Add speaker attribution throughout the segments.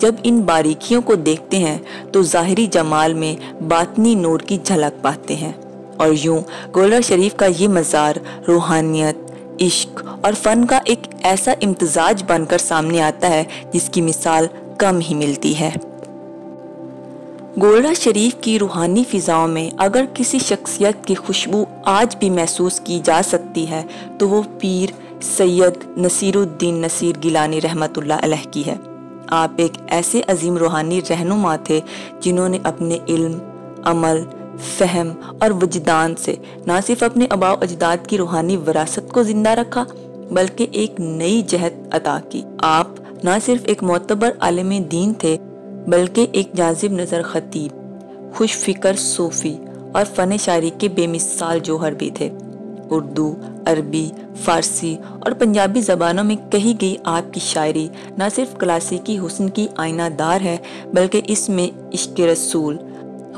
Speaker 1: جب ان باریکیوں کو دیکھتے ہیں تو ظاہری جمال میں باطنی نور کی جھلک پاتے ہیں، اور یوں گولڑا شریف کا یہ مزار روحانیت، عشق اور فن کا ایک ایسا امتزاج بن کر سامنے آتا ہے جس کی مثال کم ہی ملتی ہے۔ گولڑا شریف کی روحانی فضاؤں میں اگر کسی شخصیت کی خوشبو آج بھی محسوس کی جا سکتی ہے تو وہ پیر سید نصیر الدین نصیر گیلانی رحمۃ اللہ علیہ کی ہے۔ آپ ایک ایسے عظیم روحانی رہنما تھے جنہوں نے اپنے علم، عمل، فہم اور وجدان سے نہ صرف اپنے آباء و اجداد کی روحانی وراثت کو زندہ رکھا بلکہ ایک نئی جہت عطا کی۔ آپ نہ صرف ایک معتبر عالم دین تھے بلکہ ایک جاذب نظر خطیب، خوش فکر صوفی اور فن شاعری کے بے مثال جوہر بھی تھے۔ اردو، عربی، فارسی اور پنجابی زبانوں میں کہی گئی آپ کی شاعری نہ صرف کلاسیکی حسن کی آئینہ دار ہے بلکہ اس میں عشق رسول،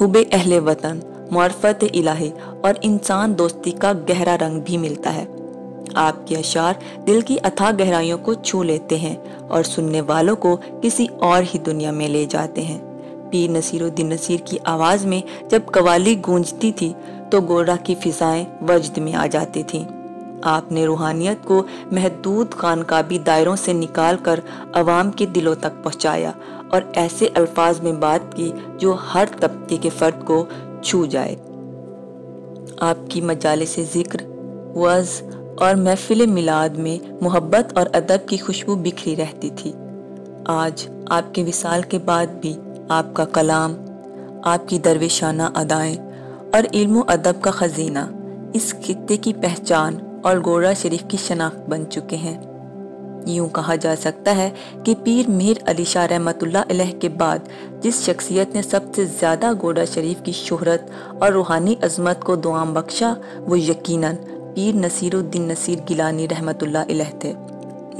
Speaker 1: حب اہل وطن، معرفت الہی اور انسان دوستی کا گہرا رنگ بھی ملتا ہے۔ آپ کے اشعار دل کی اتھاہ گہرائیوں کو چھو لیتے ہیں اور سننے والوں کو کسی اور ہی دنیا میں لے جاتے ہیں۔ پیر نصیر الدین نصیر کی آواز میں جب قوالی گونجتی تھی تو گولڑا کی فضائیں وجد میں آ جاتی تھیں۔ آپ نے روحانیت کو محدود خانقاہی دائروں سے نکال کر عوام کے دلوں تک پہنچایا اور ایسے الفاظ میں بات کی جو ہر طبقے کے فرد کو چھو جائے۔ آپ کی مجالس ذکر، وعظ اور محفل میلاد میں محبت اور ادب کی خوشبو بکھری رہتی تھی۔ آج آپ کے وصال کے بعد بھی آپ کا کلام، آپ کی درویشانہ ادائیں اور علم و ادب کا خزینہ اس خطے کی پہچان اور گولڑا شریف کی شناخت بن چکے ہیں۔ یوں کہا جا سکتا ہے کہ پیر میر علی شاہ رحمۃ اللہ علیہ کے بعد جس شخصیت نے سب سے زیادہ گولڑا شریف کی شہرت اور روحانی عظمت کو دوام بخشا وہ یقیناً پیر نصیر الدین نصیر گیلانی رحمۃ اللہ علیہ تھے،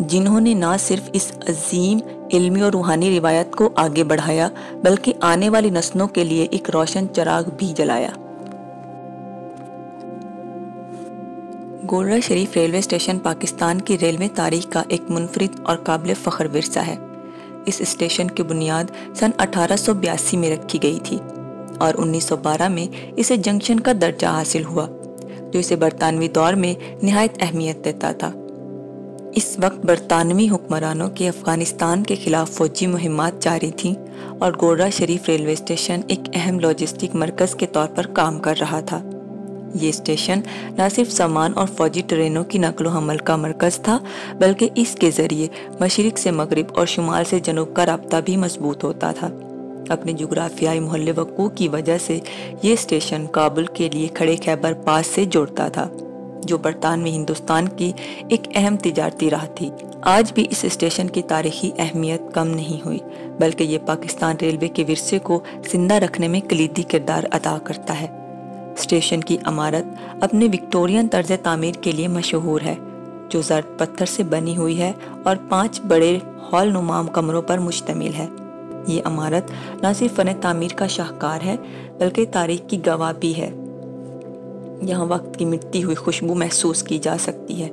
Speaker 1: جنہوں نے نہ صرف اس عظیم علمی اور روحانی روایت کو آگے بڑھایا بلکہ آنے والی نسلوں کے لیے ایک روشن چراغ بھی جلایا۔ گولڑا شریف ریلوے اسٹیشن پاکستان کی ریلوے تاریخ کا ایک منفرد اور قابل فخر ورثہ ہے۔ اس اسٹیشن کی بنیاد سن 1882 میں رکھی گئی تھی اور 1912 میں اسے جنکشن کا درجہ حاصل ہوا، جو اسے برطانوی دور میں نہایت اہمیت دیتا تھا۔ اس وقت برطانوی حکمرانوں کے افغانستان کے خلاف فوجی مہمات جاری تھیں اور گولڑا شریف ریلوے اسٹیشن ایک اہم لاجسٹک مرکز کے طور پر کام کر رہا تھا۔ یہ اسٹیشن نہ صرف سامان اور فوجی ٹرینوں کی نقل و حمل کا مرکز تھا بلکہ اس کے ذریعے مشرق سے مغرب اور شمال سے جنوب کا رابطہ بھی مضبوط ہوتا تھا۔ اپنے جغرافیائی محل وقوع کی وجہ سے یہ اسٹیشن کابل کے لیے کھڑے خیبر پاس سے جوڑتا تھا، جو برطانوی ہندوستان کی ایک اہم تجارتی راہ تھی۔ آج بھی اس اسٹیشن کی تاریخی اہمیت کم نہیں ہوئی بلکہ یہ پاکستان ریلوے کے ورثے کو زندہ رکھنے میں کلیدی کردار ادا کرتا ہے۔ اسٹیشن کی عمارت اپنے وکٹورین طرز تعمیر کے لیے مشہور ہے، جو زرد پتھر سے بنی ہوئی ہے اور 5 بڑے ہال نما کمروں پر مشتمل ہے۔ یہ عمارت نہ صرف فن تعمیر کا شاہکار ہے بلکہ تاریخ کی گواہ بھی ہے۔ یہاں وقت کی مٹتی ہوئی خوشبو محسوس کی جا سکتی ہے۔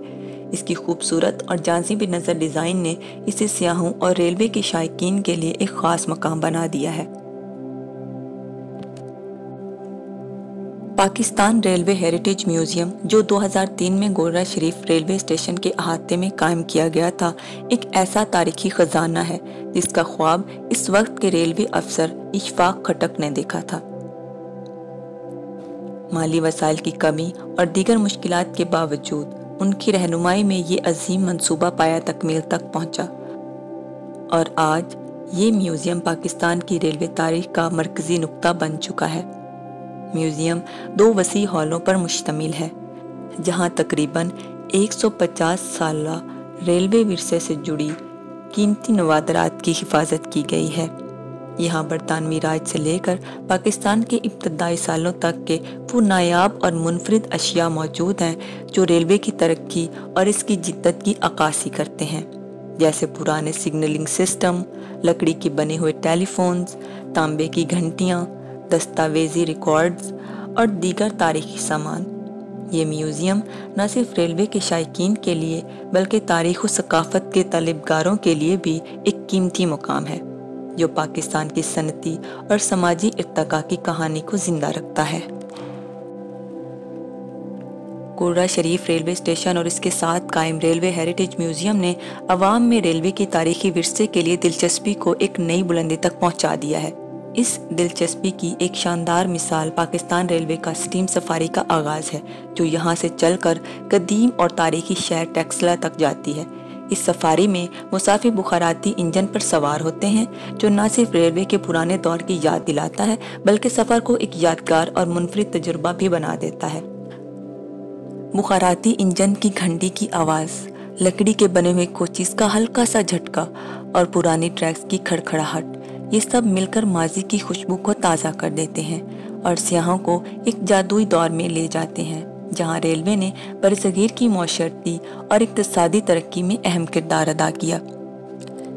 Speaker 1: اس کی خوبصورت اور جاذب نظر ڈیزائن نے اسے سیاحوں اور ریلوے کے شائقین کے لیے ایک خاص مقام بنا دیا ہے۔ پاکستان ریلوے ہیریٹیج میوزیم، جو 2003 میں گولڑا شریف ریلوے اسٹیشن کے احاطے میں قائم کیا گیا تھا، ایک ایسا تاریخی خزانہ ہے جس کا خواب اس وقت کے ریلوے افسر اشفاق خٹک نے دیکھا تھا۔ مالی وسائل کی کمی اور دیگر مشکلات کے باوجود ان کی رہنمائی میں یہ عظیم منصوبہ پایا تکمیل تک پہنچا، اور آج یہ میوزیم پاکستان کی ریلوے تاریخ کا مرکزی نقطہ بن چکا ہے۔ میوزیم 2 وسیع ہالوں پر مشتمل ہے، جہاں تقریباً 150 سالہ ریلوے ورثے سے جڑی قیمتی نوادرات کی حفاظت کی گئی ہے۔ یہاں برطانوی راج سے لے کر پاکستان کے ابتدائی سالوں تک کے وہ نایاب اور منفرد اشیاء موجود ہیں جو ریلوے کی ترقی اور اس کی جدت کی عکاسی کرتے ہیں، جیسے پرانے سگنلنگ سسٹم، لکڑی کے بنے ہوئے ٹیلی فونز، تانبے کی گھنٹیاں، دستاویزی ریکارڈز اور دیگر تاریخی سامان۔ یہ میوزیم نہ صرف ریلوے کے شائقین کے لیے بلکہ تاریخ و ثقافت کے طلبگاروں کے لیے بھی ایک قیمتی مقام ہے جو پاکستان کی صنعتی اور سماجی ارتقاء کی کہانی کو زندہ رکھتا ہے۔ گورڈا شریف ریلوے اسٹیشن اور اس کے ساتھ قائم ریلوے ہیریٹیج میوزیم نے عوام میں ریلوے کی تاریخی ورثے کے لیے دلچسپی کو ایک نئی بلندی تک پہنچا دیا ہے۔ اس دلچسپی کی ایک شاندار مثال پاکستان ریلوے کا اسٹیم سفاری کا آغاز ہے جو یہاں سے چل کر قدیم اور تاریخی شہر ٹیکسلا تک جاتی ہے۔ اس سفاری میں مسافر بخاراتی انجن پر سوار ہوتے ہیں جو نہ صرف ریلوے کے پرانے دور کی یاد دلاتا ہے بلکہ سفر کو ایک یادگار اور منفرد تجربہ بھی بنا دیتا ہے۔ بخاراتی انجن کی گھنٹی کی آواز، لکڑی کے بنے ہوئے کوچز کا ہلکا سا جھٹکا اور پرانی ٹریکس کی کھڑکھڑاہٹ، یہ سب مل کر ماضی کی خوشبو کو تازہ کر دیتے ہیں اور سیاحوں کو ایک جادوئی دور میں لے جاتے ہیں جہاں ریلوے نے برصغیر کی معاشرتی اور اقتصادی ترقی میں اہم کردار ادا کیا۔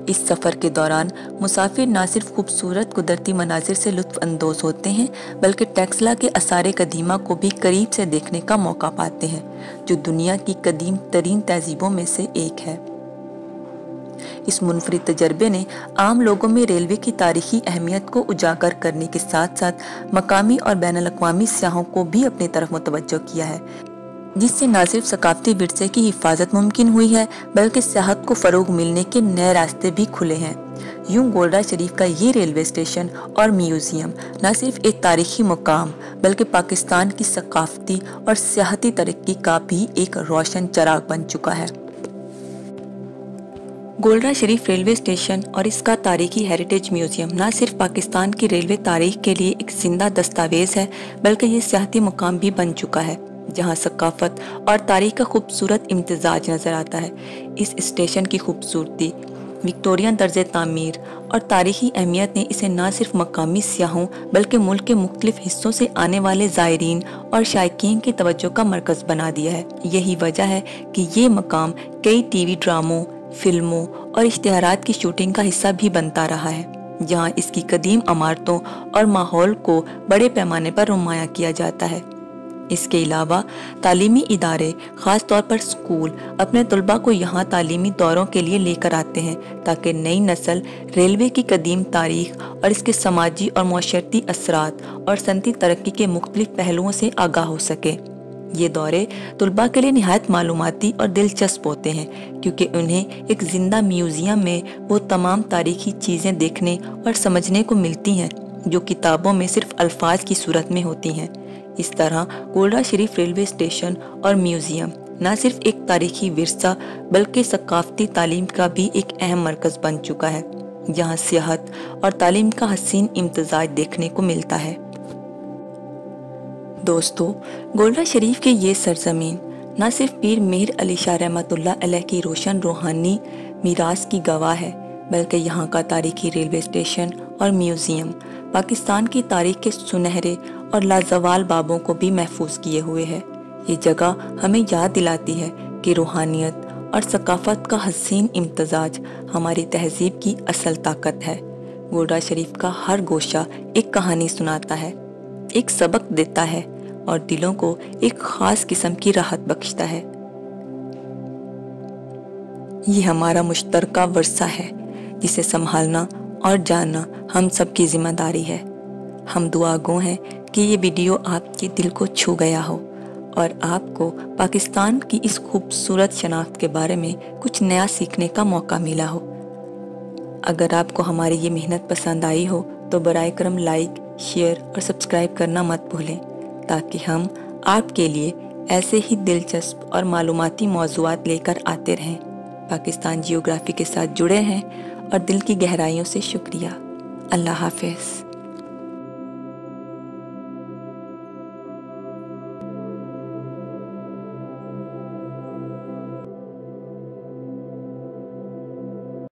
Speaker 1: اس سفر کے دوران مسافر نہ صرف خوبصورت قدرتی مناظر سے لطف اندوز ہوتے ہیں بلکہ ٹیکسلا کے آثار قدیمہ کو بھی قریب سے دیکھنے کا موقع پاتے ہیں جو دنیا کی قدیم ترین تہذیبوں میں سے ایک ہے۔ اس منفرد تجربے نے عام لوگوں میں ریلوے کی تاریخی اہمیت کو اجاگر کرنے کے ساتھ ساتھ مقامی اور بین الاقوامی سیاحوں کو بھی اپنی طرف متوجہ کیا ہے، جس سے نہ صرف ثقافتی ورثے کی حفاظت ممکن ہوئی ہے بلکہ سیاحت کو فروغ ملنے کے نئے راستے بھی کھلے ہیں۔ یوں گورڈا شریف کا یہ ریلوے اسٹیشن اور میوزیم نہ صرف ایک تاریخی مقام بلکہ پاکستان کی ثقافتی اور سیاحتی ترقی کا بھی ایک روشن چراغ بن چکا ہے۔ گورڈا شریف ریلوے اسٹیشن اور اس کا تاریخی ہیریٹیج میوزیم نہ صرف پاکستان کی ریلوے تاریخ کے لیے ایک زندہ دستاویز ہے بلکہ یہ سیاحتی مقام بھی بن چکا ہے جہاں ثقافت اور تاریخ کا خوبصورت امتزاج نظر آتا ہے۔ اس اسٹیشن کی خوبصورتی، وکٹورین طرز تعمیر اور تاریخی اہمیت نے اسے نہ صرف مقامی سیاحوں بلکہ ملک کے مختلف حصوں سے آنے والے زائرین اور شائقین کی توجہ کا مرکز بنا دیا ہے۔ یہی وجہ ہے کہ یہ مقام کئی ٹی وی ڈراموں، فلموں اور اشتہارات کی شوٹنگ کا حصہ بھی بنتا رہا ہے جہاں اس کی قدیم عمارتوں اور ماحول کو بڑے پیمانے پر نمایاں کیا جاتا ہے۔ اس کے علاوہ تعلیمی ادارے، خاص طور پر اسکول، اپنے طلباء کو یہاں تعلیمی دوروں کے لیے لے کر آتے ہیں تاکہ نئی نسل ریلوے کی قدیم تاریخ اور اس کے سماجی اور معاشرتی اثرات اور صنعتی ترقی کے مختلف پہلوؤں سے آگاہ ہو سکے۔ یہ دورے طلباء کے لیے نہایت معلوماتی اور دلچسپ ہوتے ہیں کیونکہ انہیں ایک زندہ میوزیم میں وہ تمام تاریخی چیزیں دیکھنے اور سمجھنے کو ملتی ہیں جو کتابوں میں صرف الفاظ کی صورت میں ہوتی ہیں۔ اس طرح گورڈا شریف ریلوے اسٹیشن اور میوزیم نہ صرف ایک تاریخی ورثہ بلکہ ثقافتی تعلیم کا بھی ایک اہم مرکز بن چکا ہے جہاں سیاحت اور تعلیم کا حسین امتزاج دیکھنے کو ملتا ہے۔ دوستو، گورڈا شریف کے یہ سرزمین نہ صرف پیر مہر علی شاہ رحمۃ اللہ علیہ کی روشن روحانی میراث کی گواہ ہے بلکہ یہاں کا تاریخی ریلوے اسٹیشن اور میوزیم پاکستان کی تاریخ کے سنہرے اور لازوال بابوں کو بھی محفوظ کیے ہوئے ہے۔ یہ جگہ ہمیں یاد دلاتی ہے کہ روحانیت اور ثقافت کا حسین امتزاج ہماری تہذیب کی اصل طاقت ہے۔ گورڈا شریف کا ہر گوشہ ایک کہانی سناتا ہے، ایک سبق دیتا ہے اور دلوں کو ایک خاص قسم کی راحت بخشتا ہے۔ یہ ہمارا مشترکہ ورثہ ہے جسے سنبھالنا اور جاننا ہم سب کی ذمہ داری ہے۔ ہم دعا گو ہیں کہ یہ ویڈیو آپ کے دل کو چھو گیا ہو اور آپ کو پاکستان کی اس خوبصورت شناخت کے بارے میں کچھ نیا سیکھنے کا موقع ملا ہو۔ اگر آپ کو ہماری یہ محنت پسند آئی ہو تو برائے کرم لائک، شیئر اور سبسکرائب کرنا مت بھولیں تاکہ ہم آپ کے لیے ایسے ہی دلچسپ اور معلوماتی موضوعات لے کر آتے رہیں۔ پاکستان جیوگرافی کے ساتھ جڑے ہیں اور دل کی گہرائیوں سے شکریہ۔ اللہ حافظ۔